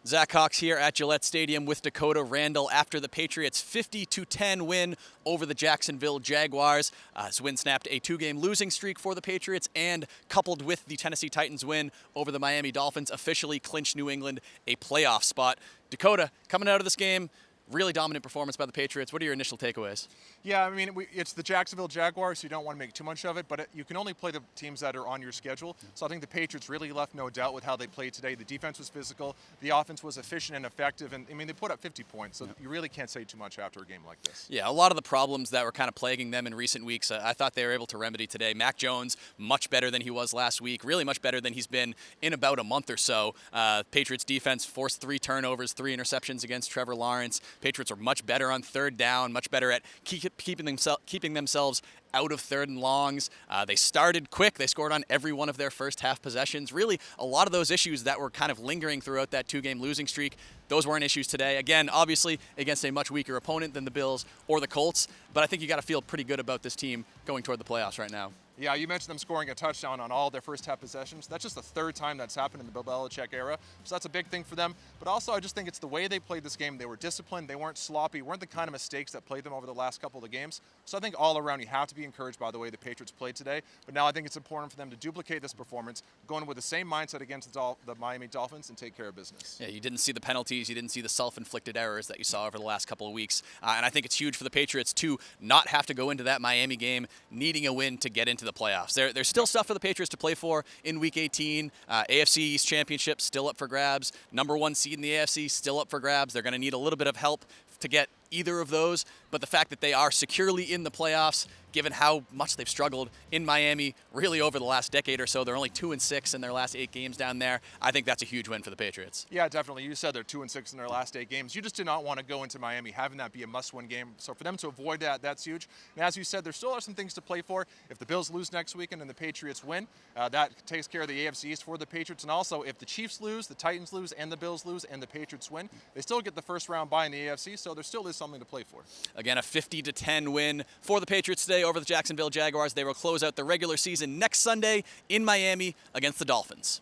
Zach Cox here at Gillette Stadium with Dakota Randall after the Patriots' 50-10 win over the Jacksonville Jaguars. This win snapped a two-game losing streak for the Patriots, and coupled with the Tennessee Titans win over the Miami Dolphins, officially clinched New England a playoff spot. Dakota, coming out of this game, really dominant performance by the Patriots. What are your initial takeaways? Yeah, I mean, it's the Jacksonville Jaguars, so you don't want to make too much of it, but you can only play the teams that are on your schedule. So I think the Patriots really left no doubt with how they played today. The defense was physical, the offense was efficient and effective, and I mean, they put up 50 points, so you really can't say too much after a game like this. Yeah, a lot of the problems that were kind of plaguing them in recent weeks, I thought they were able to remedy today. Mac Jones, much better than he was last week, really much better than he's been in about a month or so. Patriots defense forced 3 turnovers, 3 interceptions against Trevor Lawrence. Patriots are much better on third down, much better at keeping themselves out of third and longs. They started quick. They scored on every one of their first half possessions. Really, a lot of those issues that were kind of lingering throughout that 2-game losing streak, those weren't issues today. Again, obviously, against a much weaker opponent than the Bills or the Colts, but I think you got to feel pretty good about this team going toward the playoffs right now. Yeah, you mentioned them scoring a touchdown on all their first half possessions. That's just the 3rd time that's happened in the Bill Belichick era, so that's a big thing for them. But also, I just think it's the way they played this game. They were disciplined, they weren't sloppy, weren't the kind of mistakes that plagued them over the last couple of the games. So I think all around you have to be encouraged by the way the Patriots played today. But now I think it's important for them to duplicate this performance, go in with the same mindset against the Miami Dolphins and take care of business. Yeah, you didn't see the penalties, you didn't see the self-inflicted errors that you saw over the last couple of weeks. And I think it's huge for the Patriots to not have to go into that Miami game needing a win to get into the playoffs. There's still stuff for the Patriots to play for in Week 18. AFC East Championship still up for grabs. #1 seed in the AFC still up for grabs. They're going to need a little bit of help to get either of those, but the fact that they are securely in the playoffs, given how much they've struggled in Miami really over the last decade or so, they're only 2-6 in their last 8 games down there. I think that's a huge win for the Patriots. Yeah, definitely. You said they're 2-6 in their last 8 games. You just did not want to go into Miami having that be a must-win game. So for them to avoid that, that's huge. And as you said, there still are some things to play for. If the Bills lose next weekend and the Patriots win, that takes care of the AFC East for the Patriots. And also, if the Chiefs lose, the Titans lose, and the Bills lose, and the Patriots win, they still get the first round bye in the AFC. So there still is something to play for. Again, a 50-10 win for the Patriots today over the Jacksonville Jaguars. They will close out the regular season next Sunday in Miami against the Dolphins.